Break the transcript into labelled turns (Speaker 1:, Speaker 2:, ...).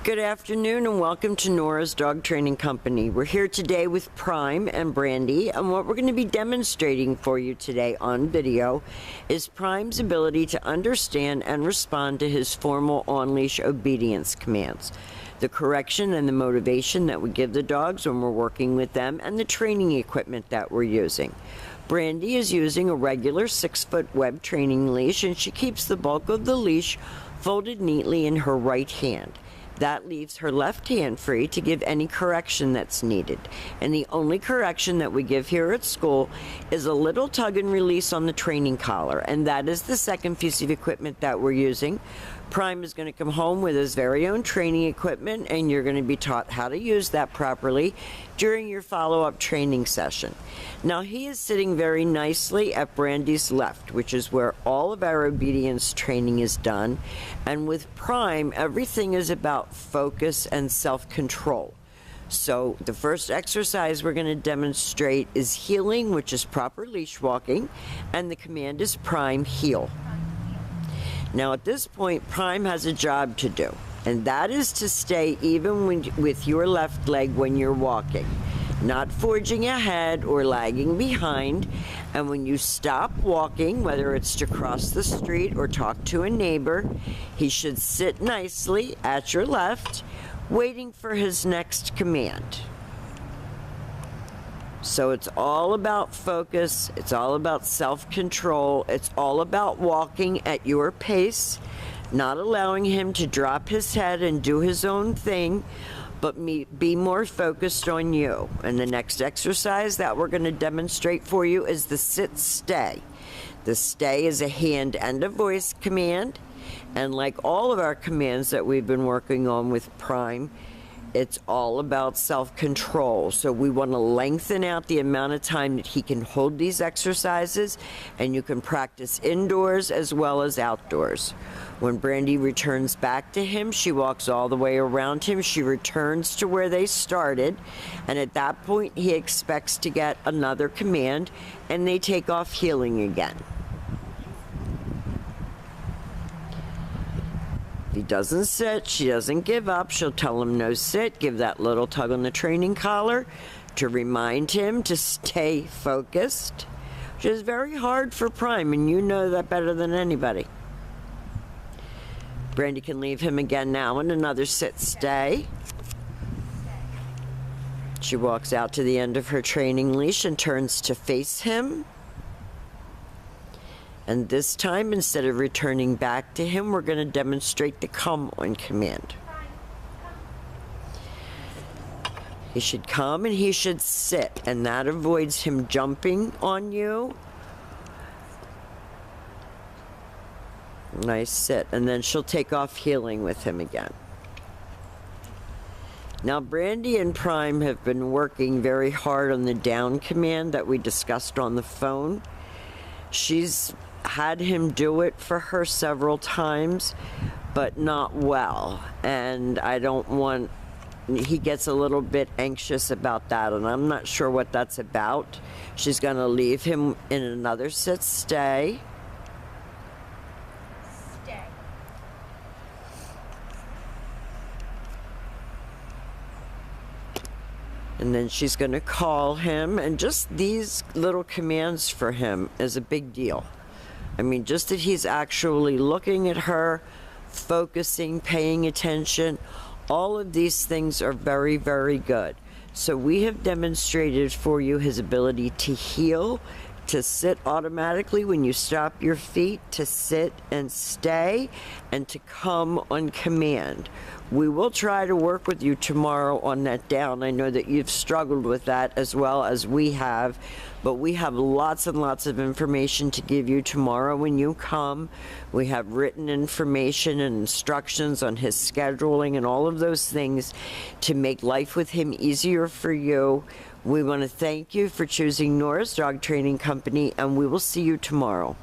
Speaker 1: Good afternoon and welcome to Nora's Dog Training Company. We're here today with Prime and Brandy, and what we're going to be demonstrating for you today on video is Prime's ability to understand and respond to his formal on-leash obedience commands, the correction and the motivation that we give the dogs when we're working with them, and the training equipment that we're using. Brandy is using a regular 6-foot web training leash, and she keeps the bulk of the leash folded neatly in her right hand. That leaves her left hand free to give any correction that's needed. And the only correction that we give here at school is a little tug and release on the training collar. And that is the second piece of equipment that we're using. Prime is going to come home with his very own training equipment, and you're going to be taught how to use that properly during your follow-up training session. Now, he is sitting very nicely at Brandy's left, which is where all of our obedience training is done. And with Prime, everything is about focus and self-control. So the first exercise we're going to demonstrate is heeling, which is proper leash walking, and the command is Prime heel. Now at this point, Prime has a job to do, and that is to stay even with your left leg when you're walking, not forging ahead or lagging behind. And when you stop walking, whether it's to cross the street or talk to a neighbor, he should sit nicely at your left, waiting for his next command. So it's all about focus, it's all about self-control, it's all about walking at your pace, not allowing him to drop his head and do his own thing, but be more focused on you. And the next exercise that we're going to demonstrate for you is the sit-stay. The stay is a hand and a voice command, and like all of our commands that we've been working on with Prime, it's all about self-control. So we want to lengthen out the amount of time that he can hold these exercises, and you can practice indoors as well as outdoors. When Brandy returns back to him, she walks all the way around him. She returns to where they started, and at that point he expects to get another command, and they take off heeling again. If he doesn't sit, she doesn't give up. She'll tell him no sit, give that little tug on the training collar to remind him to stay focused, which is very hard for Prime, and you know that better than anybody. Brandy can leave him again now in another sit-stay. She walks out to the end of her training leash and turns to face him. And this time, instead of returning back to him, we're going to demonstrate the come on command. He should come and he should sit, and that avoids him jumping on you. Nice sit, and then she'll take off heeling with him again. Now, Brandy and Prime have been working very hard on the down command that we discussed on the phone. She's had him do it for her several times, but not well, and I don't want, he gets a little bit anxious about that, and I'm not sure what that's about. She's going to leave him in another sit-stay. And then she's going to call him, and just these little commands for him is a big deal. I mean, just that he's actually looking at her, focusing, paying attention, all of these things are very, very good. So we have demonstrated for you his ability to heel, to sit automatically when you stop your feet, to sit and stay, and to come on command. We will try to work with you tomorrow on that down. I know that you've struggled with that as well as we have, but we have lots and lots of information to give you tomorrow when you come. We have written information and instructions on his scheduling and all of those things to make life with him easier for you. We want to thank you for choosing Nora's Dog Training Company, and we will see you tomorrow.